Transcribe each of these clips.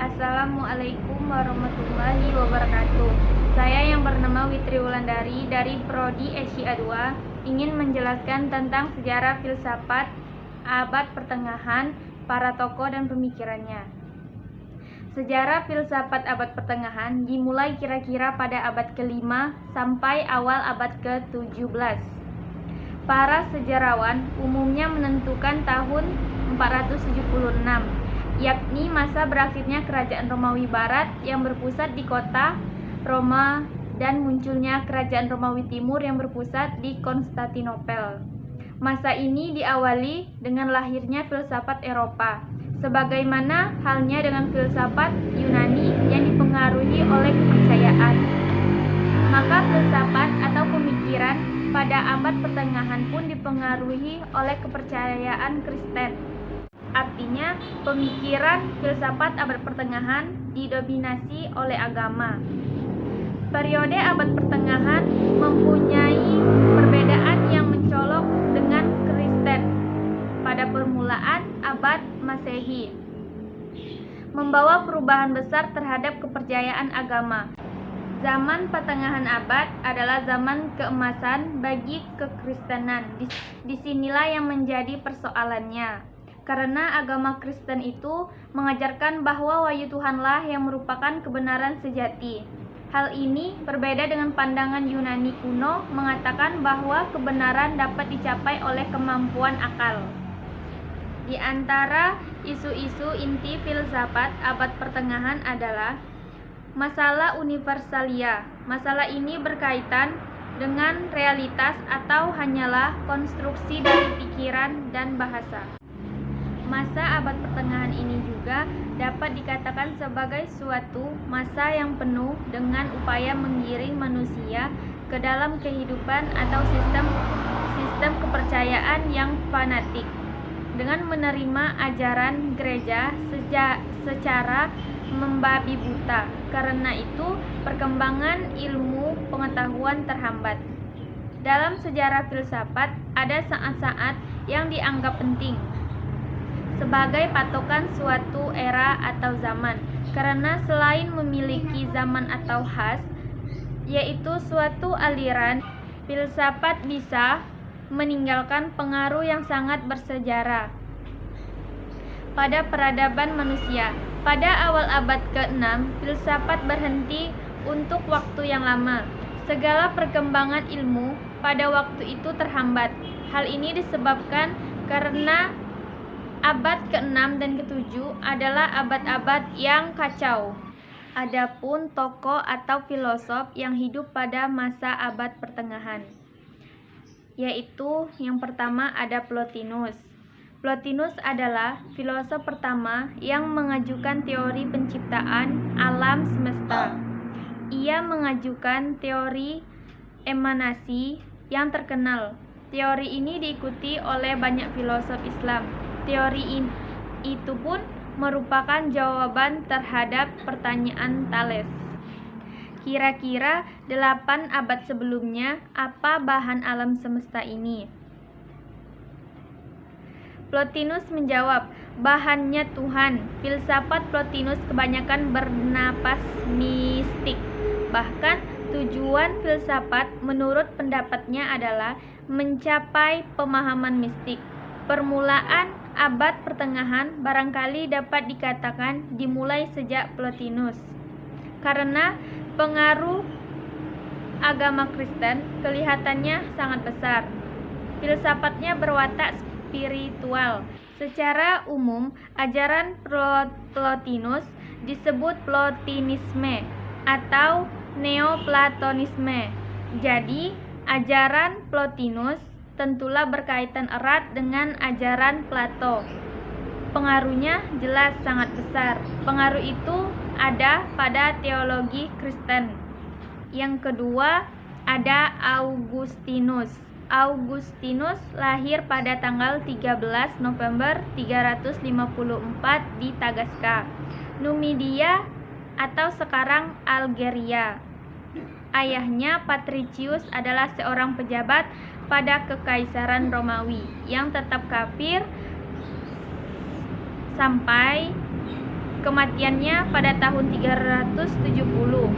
Assalamualaikum warahmatullahi wabarakatuh. Saya yang bernama Witri Wulandari dari Prodi Asia 2 ingin menjelaskan tentang sejarah filsafat abad pertengahan, para tokoh dan pemikirannya. Sejarah filsafat abad pertengahan dimulai kira-kira pada abad ke-5 sampai awal abad ke-17. Para sejarawan umumnya menentukan tahun 476, yakni masa berakhirnya kerajaan Romawi Barat yang berpusat di kota Roma dan munculnya kerajaan Romawi Timur yang berpusat di Konstantinopel. Masa ini diawali dengan lahirnya filsafat Eropa, sebagaimana halnya dengan filsafat Yunani yang dipengaruhi oleh kepercayaan. Maka filsafat atau pemikiran pada abad pertengahan pun dipengaruhi oleh kepercayaan Kristen. Artinya, pemikiran filsafat abad pertengahan didominasi oleh agama. Periode abad pertengahan mempunyai perbedaan yang mencolok dengan Kristen pada permulaan abad Masehi, membawa perubahan besar terhadap kepercayaan agama. Zaman pertengahan abad adalah zaman keemasan bagi kekristenan. Disinilah yang menjadi persoalannya. Karena agama Kristen itu mengajarkan bahwa wahyu Tuhanlah yang merupakan kebenaran sejati. Hal ini berbeda dengan pandangan Yunani kuno mengatakan bahwa kebenaran dapat dicapai oleh kemampuan akal. Di antara isu-isu inti filsafat abad pertengahan adalah masalah universalia. Masalah ini berkaitan dengan realitas atau hanyalah konstruksi dari pikiran dan bahasa. Masa abad pertengahan ini juga dapat dikatakan sebagai suatu masa yang penuh dengan upaya menggiring manusia ke dalam kehidupan atau sistem kepercayaan yang fanatik dengan menerima ajaran gereja secara membabi buta. Karena itu, perkembangan ilmu pengetahuan terhambat. Dalam sejarah filsafat, ada saat-saat yang dianggap penting sebagai patokan suatu era atau zaman, karena selain memiliki zaman atau khas, yaitu suatu aliran, filsafat bisa meninggalkan pengaruh yang sangat bersejarah pada peradaban manusia. Pada awal abad ke-6, filsafat berhenti untuk waktu yang lama. Segala perkembangan ilmu pada waktu itu terhambat. Hal ini disebabkan karena abad ke-6 dan ke-7 adalah abad-abad yang kacau. Adapun tokoh atau filosof yang hidup pada masa abad pertengahan, yaitu yang pertama ada Plotinus. Plotinus adalah filosof pertama yang mengajukan teori penciptaan alam semesta. Ia mengajukan teori emanasi yang terkenal. Teori ini diikuti oleh banyak filosof Islam. Teori itu pun merupakan jawaban terhadap pertanyaan Thales. Kira-kira 8 abad sebelumnya, apa bahan alam semesta ini? Plotinus menjawab, bahannya Tuhan. Filsafat Plotinus kebanyakan bernapas mistik. Bahkan tujuan filsafat menurut pendapatnya adalah mencapai pemahaman mistik. Permulaan abad pertengahan barangkali dapat dikatakan dimulai sejak Plotinus. Karena pengaruh agama Kristen kelihatannya sangat besar. Filsafatnya berwatak spiritual. Secara umum, ajaran Plotinus disebut Plotinisme atau Neoplatonisme. Jadi, ajaran Plotinus tentulah berkaitan erat dengan ajaran Plato. Pengaruhnya jelas sangat besar. Pengaruh itu ada pada teologi Kristen. Yang kedua, ada Augustinus. Augustinus lahir pada tanggal 13 November 354 di Tagaska, Numidia atau sekarang Algeria. Ayahnya Patricius adalah seorang pejabat pada Kekaisaran Romawi yang tetap kafir sampai Kematiannya pada tahun 370.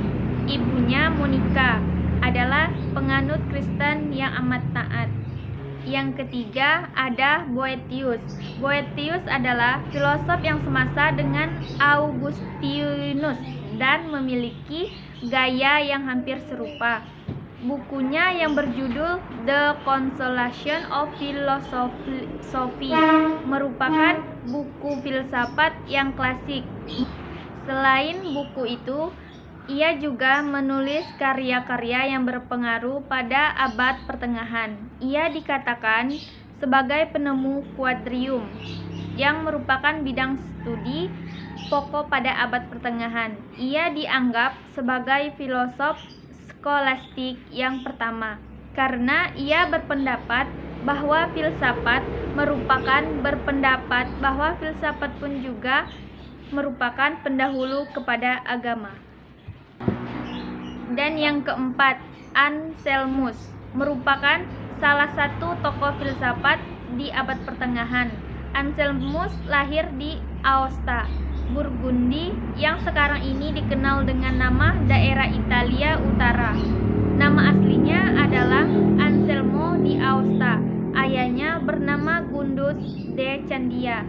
Ibunya Monica adalah penganut Kristen yang amat taat. Yang ketiga ada Boethius. Boethius adalah filosof yang semasa dengan Augustinus dan memiliki gaya yang hampir serupa. Bukunya yang berjudul The Consolation of Philosophy merupakan buku filsafat yang klasik. Selain buku itu, ia juga menulis karya-karya yang berpengaruh pada abad pertengahan. Ia dikatakan sebagai penemu quadrium, yang merupakan bidang studi pokok pada abad pertengahan. Ia dianggap sebagai filosof skolastik yang pertama, karena ia berpendapat bahwa filsafat pun juga merupakan pendahulu kepada agama. Dan yang keempat, Anselmus merupakan salah satu tokoh filsafat di abad pertengahan. Anselmus lahir di Aosta, Burgundi, yang sekarang ini dikenal dengan nama daerah Italia Utara. Nama aslinya adalah Anselmo di Aosta. Ayahnya bernama Gundus de Candia,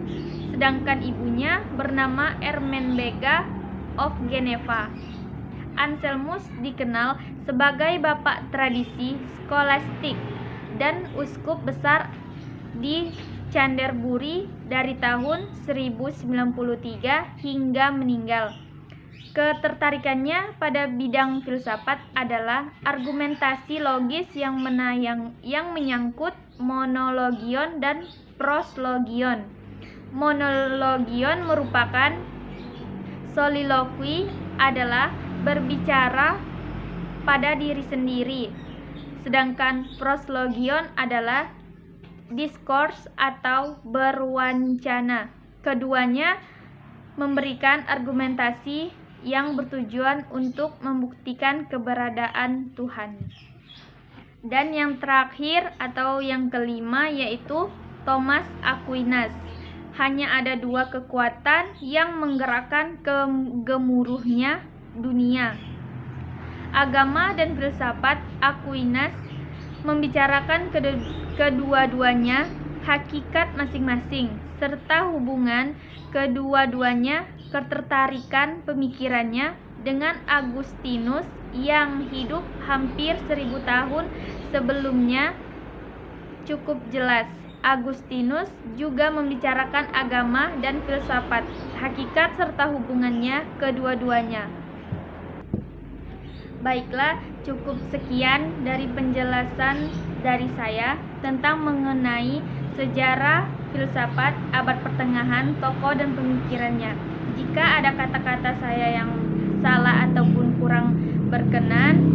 sedangkan ibunya bernama Ermenbega of Geneva. Anselmus dikenal sebagai bapak tradisi skolastik dan uskup besar di Canterbury dari tahun 1093 hingga meninggal. Ketertarikannya pada bidang filsafat adalah argumentasi logis yang menyangkut monologion dan proslogion. Monologion merupakan soliloquy, adalah berbicara pada diri sendiri, sedangkan proslogion adalah diskurs atau berwancana. Keduanya memberikan argumentasi yang bertujuan untuk membuktikan keberadaan Tuhan. Dan yang terakhir atau yang kelima yaitu Thomas Aquinas. Hanya ada dua kekuatan yang menggerakkan gemuruhnya dunia: agama dan filsafat. Aquinas membicarakan kedua-duanya hakikat masing-masing, serta hubungan kedua-duanya ketertarikan pemikirannya dengan Agustinus yang hidup hampir 1000 tahun sebelumnya cukup jelas. Agustinus juga membicarakan agama dan filsafat, hakikat serta hubungannya kedua-duanya. Baiklah, cukup sekian dari penjelasan dari saya tentang mengenai sejarah filsafat abad pertengahan, tokoh dan pemikirannya. Jika ada kata-kata saya yang salah ataupun kurang berkenan,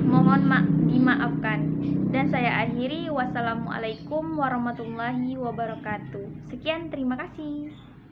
mohon dimaafkan. Dan saya akhiri, wassalamualaikum warahmatullahi wabarakatuh. Sekian, terima kasih.